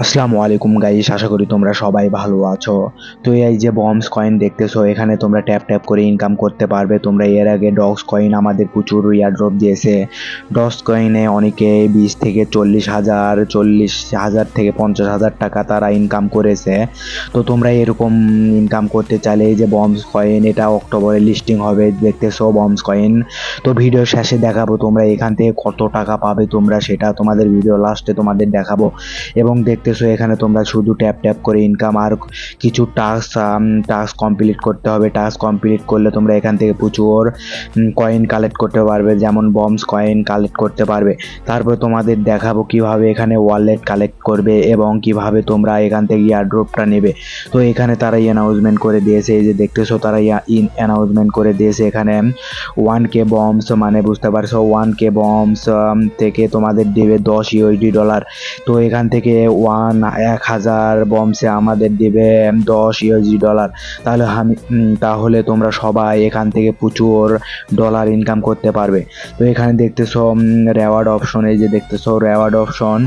আসসালামু আলাইকুম গাইস, আশা করি তোমরা সবাই ভালো আছো। তো এই যে বমস কয়েন দেখতেছো, এখানে তোমরা ট্যাপ ট্যাপ করে ইনকাম করতে পারবে। তোমরা এর আগে ডগস কয়েন আমাদের প্রচুর ইয়ারড্রপ দিয়েছে। ডগস কয়েনে অনেকে 20 থেকে 40,000, 40,000 থেকে 50,000 টাকা তারা ইনকাম করেছে। তো তোমরা এরকম ইনকাম করতে চাইলে এই যে বমস কয়েন, এটা অক্টোবরে লিস্টিং হবে, দেখতেছো বমস কয়েন। তো ভিডিও শেষে দেখাবো তোমরা এখান থেকে কত টাকা পাবে, তোমরা সেটা তোমাদের ভিডিও লাস্টে তোমাদের দেখাবো। এবং দেখতেছো এখানে তোমরা শুধু ট্যাপ ট্যাপ করে ইনকাম, আর কিছু টাস্ক কমপ্লিট করতে হবে। টাস্ক কমপ্লিট করলে তোমরা এখান থেকে প্রচুর কয়েন কালেক্ট করতে পারবে, যেমন বমস কয়েন কালেক্ট করতে পারবে। তারপর তোমাদের দেখাবো কিভাবে এখানে ওয়ালেট কালেক্ট করবে এবং কিভাবে তোমরা এখান থেকে এয়ারড্রপটা নেবে। তো এখানে তারা অ্যানাউন্সমেন্ট করে দিয়েছে, এই যে দেখতেছো তারা অ্যানাউন্সমেন্ট করে দিয়েছে এখানে 1K বমস, মানে বুঝতে পারছো 1K বমস থেকে তোমাদের দেবে 10 ইউএসডি ডলার। তো এখান থেকে 1,000 বমসে আমাদের দিবে 10 ইউএসডি ডলার। তাহলে তোমরা সবাই এখান থেকে প্রচুর ডলার ইনকাম করতে পারবে। তো এখানে দেখতেছো রেওয়ার্ড অপশন, এই যে দেখতেছো রেওয়ার্ড অপশন,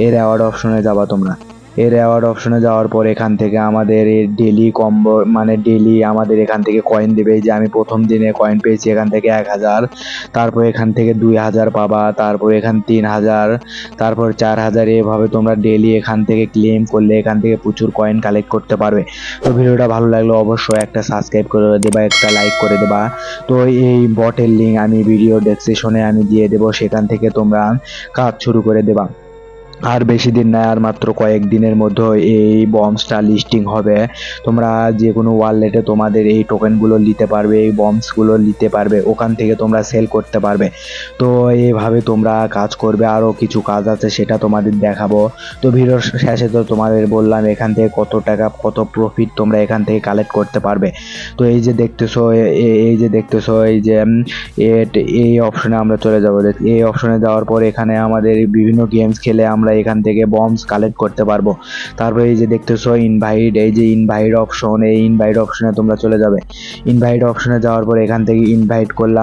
এই রেওয়ার্ড অপশনে যাবা তোমরা। এই রেওয়ার্ড অপশনে যাওয়ার পর এখান থেকে আমাদের ডেলি কম্বো, মানে ডেলি আমাদের এখান থেকে কয়েন দেবে। এই যে আমি প্রথম দিনে কয়েন পেয়েছি এখান থেকে 1,000, তারপর এখান থেকে 2,000 পাবা, তারপর এখান 3,000, তারপর 4,000। এভাবে তোমরা ডেলি এখান থেকে ক্লেম করলে এখান থেকে প্রচুর কয়েন কালেক্ট করতে পারবে। তো ভিডিওটা ভালো লাগলে অবশ্যই একটা সাবস্ক্রাইব করে দেবা, একটা লাইক করে দেবা। তো এই বটের লিঙ্ক আমি ভিডিও ডেসক্রিপশনে আমি দিয়ে দেবো, সেখান থেকে তোমরা কাজ শুরু করে দেবা। আর বেশি দিন নাই, আর মাত্র কয়েকদিনের মধ্যে এই বমসটা লিস্টিং হবে। তোমরা যে কোনো ওয়ালেটে তোমাদের এই টোকেনগুলো নিতে পারবে, এই বমসগুলো নিতে পারবে, ওখান থেকে তোমরা সেল করতে পারবে। তো এইভাবে তোমরা কাজ করবে। আরও কিছু কাজ আছে, সেটা তোমাদের দেখাবো। তো ভিডিওর শেষে তো তোমাদের বললাম এখান থেকে কত টাকা, কত প্রফিট তোমরা এখান থেকে কালেক্ট করতে পারবে। তো এই যে দেখতেছো, এই যে দেখতেছো এই যে এই অপশনে আমরা চলে যাবো। এই অপশনে যাওয়ার পর এখানে আমাদের বিভিন্ন গেমস খেলে আমরা এখান থেকে বমস কালেক্ট করতে পারবো। তারপরে এই যে দেখতেছো ইনভাইট, এই যে ইনভাইট অপশন, এই ইনভাইট অপশনে তোমরা চলে যাবে। ইনভাইট অপশনে যাওয়ার পর এখান থেকে ইনভাইট করলে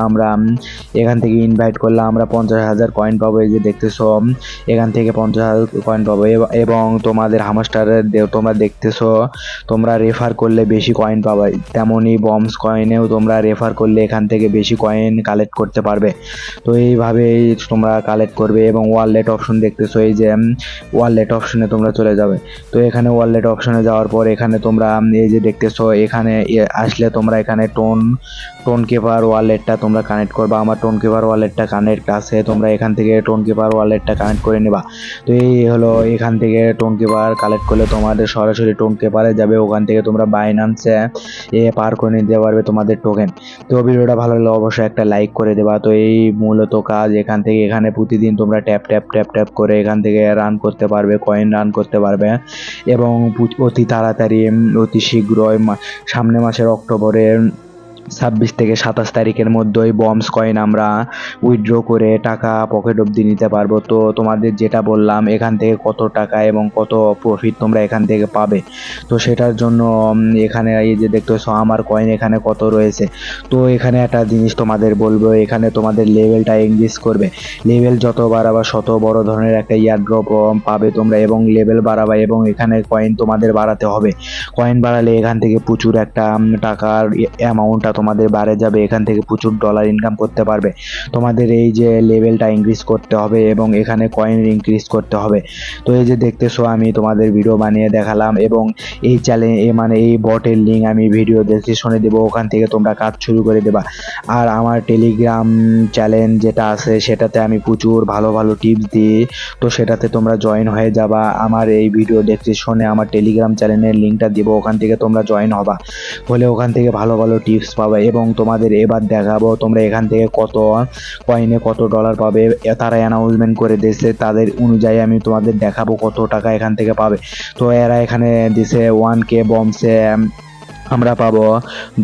আমরা 50,000 কয়েন পাবো। এই যে দেখতেছো এখান থেকে 50,000 কয়েন পাবো। এবং তোমাদের হামাস্টারে তোমরা দেখতেছো তোমরা রেফার করলে বেশি কয়েন পাবে, তেমনই বমস কয়েনেও তোমরা রেফার করলে এখান থেকে বেশি কয়েন কালেক্ট করতে পারবে। তো এইভাবেই তোমরা কালেক্ট করবে। এবং ওয়ালেট অপশন দেখতেছো, এই যে ওয়ালেট অপশনে তোমরা চলে যাবে। তো এখানে ওয়ালেট অপশনে যাওয়ার পর এখানে তোমরা এই যে দেখতেছো এখানে আসলে তোমরা এখানে টোন কিপার ওয়ালেটটা তোমরা কানেক্ট করবা। আমার টোন কিপার ওয়ালেটটা কানেক্ট আছে, তোমরা এখান থেকে টোন কিপার ওয়ালেটটা কানেক্ট করে নেবা। তো এই হলো, এখান থেকে টোন কিপার কালেক্ট করলে তোমাদের সরাসরি টোন কিপারে যাবে, ওখান থেকে তোমরা বাইন্যান্সে পার করে নিতে পারবে তোমাদের টোকেন। তো ভিডিওটা ভালো লাগলে অবশ্যই একটা লাইক করে দেবা। তো এই মূলত কাজ এখান থেকে, এখানে প্রতিদিন তোমরা ট্যাপ ট্যাপ ট্যাপ ট্যাপ করে এখান থেকে রান করতে পারবে, কয়েন রান করতে পারবে। এবং অতি তাড়াতাড়ি, অতি শীঘ্রই সামনে মাসের অক্টোবরের 26 থেকে 27 তারিখের মধ্যেই বমস কয়েন আমরা উইথড্র করে টাকা পকেট অবধি নিতে পারবো। তো তোমাদের যেটা বললাম এখান থেকে কত টাকা এবং কত প্রফিট তোমরা এখান থেকে পাবে, তো সেটার জন্য এখানে এই যে দেখতেছো আমার কয়েন এখানে কত রয়েছে। তো এখানে একটা জিনিস তোমাদের বলবো, এখানে তোমাদের লেভেলটা ইনক্রিজ করবে। লেভেল যত বাড়াবা তত বড় ধরনের একটা ইয়ারড্রপ পাবে তোমরা, এবং লেভেল বাড়াবা এবং এখানে কয়েন তোমাদের বাড়াতে হবে। কয়েন বাড়ালে এখান থেকে প্রচুর একটা টাকার অ্যামাউন্টটা তোমাদের বাড়ে যাবে, এখান থেকে প্রচুর ডলার ইনকাম করতে পারবে। তোমাদের এই যে লেভেলটা ইনক্রিজ করতে হবে এবং এখানে কয়েন ইনক্রিজ করতে হবে। তো এই যে দেখতেছো আমি তোমাদের ভিডিও বানিয়ে দেখালাম, এবং এই চ্যালেঞ্জ মানে এই বটের লিঙ্ক আমি ভিডিও ডেসক্রিপশনে দেবো, ওখান থেকে তোমরা কাজ শুরু করে দেবা। আর আমার টেলিগ্রাম চ্যানেল যেটা আছে সেটাতে আমি প্রচুর ভালো ভালো টিপস দিই, তো সেটাতে তোমরা জয়েন হয়ে যাবা। আমার এই ভিডিও ডেসক্রিপশনে আমার টেলিগ্রাম চ্যানেলের লিঙ্কটা দিব, ওখান থেকে তোমরা জয়েন হবা, হলে ওখান থেকে ভালো ভালো টিপস পাবে। এবং তোমাদের এবার দেখাবো তোমরা এখান থেকে কত কয়েনে কত ডলার পাবে, তারা অ্যানাউন্সমেন্ট করে দিয়েছে, তাদের অনুযায়ী আমি তোমাদের দেখাবো কত টাকা এখান থেকে পাবে। তো এরা এখানে দিছে 1K বমসে আমরা পাবো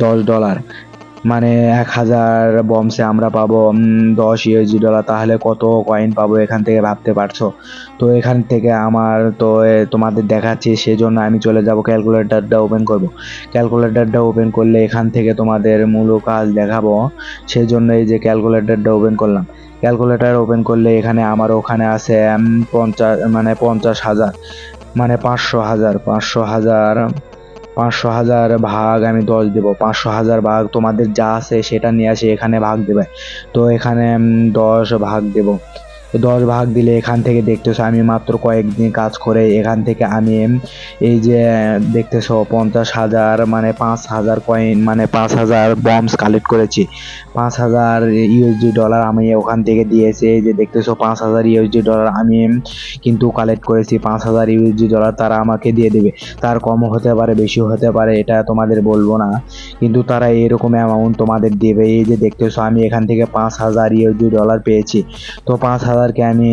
$10, মানে 1,000 বমসে আমরা পাবো 10 ইউএসডি ডলার। তাহলে কত কয়েন পাবো এখান থেকে ভাবতে পারছো। তো এখান থেকে আমার তো তোমাদের দেখাচ্ছি, সেজন্য আমি চলে যাব ক্যালকুলেটরটা ওপেন করব। ক্যালকুলেটরটা ওপেন করলে এখান থেকে তোমাদের মূল কাজ দেখাবো, সেজন্য এই যে ক্যালকুলেটরটা ওপেন করলাম। ক্যালকুলেটর ওপেন করলে এখানে আমার ওখানে আছে 50, মানে 50,000, মানে 500,000 ভাগ আমি 10 দেবো। 500,000 ভাগ তোমাদের যা আছে সেটা নিয়ে আসে এখানে ভাগ দেবে। তো এখানে 10 ভাগ দেবো। তো 10 ভাগ দিলে এখান থেকে দেখতেছো আমি মাত্র কয়েকদিন কাজ করে এখান থেকে আমি এই যে দেখতেছো 50,000 মানে 5,000 কয়েন মানে 5,000 বম্বস কালেক্ট করেছি। 5,000 ইউএসডি ডলার আমি ওখান থেকে দিয়েছি। এই যে দেখতেছো 5,000 ইউএসডি ডলার আমি কিন্তু কালেক্ট করেছি। 5,000 ইউএসডি ডলার তারা আমাকে দিয়ে দেবে। তার কমও হতে পারে, বেশিও হতে পারে, এটা তোমাদের বলবো না, কিন্তু তারা এরকম অ্যামাউন্ট তোমাদের দেবে। এই যে দেখতেছো আমি এখান থেকে 5,000 ইউএসডি ডলার পেয়েছি। তো 5,000কে আমি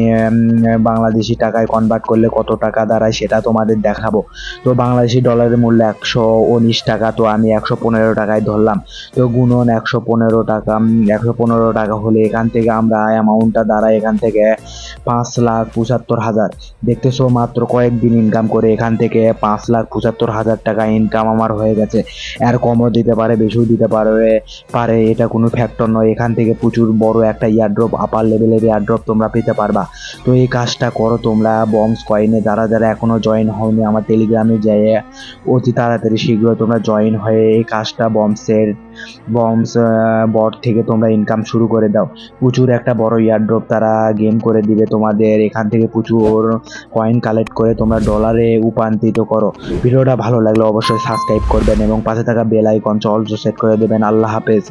বাংলাদেশি টাকায় কনভার্ট করলে কত টাকা দাঁড়ায় সেটা তোমাদের দেখাবো। তো বাংলাদেশি ডলারের মূল্য 119 টাকা। তো আমি 115 টাকায় ধরলাম। তো গুণন 115 টাকা। 115 টাকা হলে এখান থেকে আমরা অ্যামাউন্টটা দাঁড়ায় এখান থেকে 5,75,000। দেখতেছো মাত্র কয়েকদিন ইনকাম করে এখান থেকে 5,75,000 টাকা ইনকাম আমার হয়ে গেছে। এর কমও দিতে পারে, বেশিও দিতে পারে, এটা কোনো ফ্যাক্টর নয়। এখান থেকে প্রচুর বড় একটা ইয়ারড্রপ, আপার লেভেলের ইয়ারড্রপ তোমরা পেতে পারবা। তো এই কাজটা করো তোমরা বম্বস কয়েনে। যারা এখনো জয়েন হওনি আমার টেলিগ্রামে যেয়ে অতি তাড়াতাড়ি শীঘ্র তোমরা জয়েন হয়ে এই কাজটা বম্বস বট থেকে তোমরা ইনকাম শুরু করে দাও। প্রচুর একটা বড় ইয়ারড্রপ তারা গেম করে দিবে তোমাদের। এখান থেকে প্রচুর কয়েন কালেক্ট করে তোমরা ডলারে রূপান্তরিত করো। ভিডিওটা ভালো লাগলে অবশ্যই সাবস্ক্রাইব করবেন এবং পাশে থাকা বেল আইকন অলসো সেট করে দেবেন। আল্লাহ হাফেজ।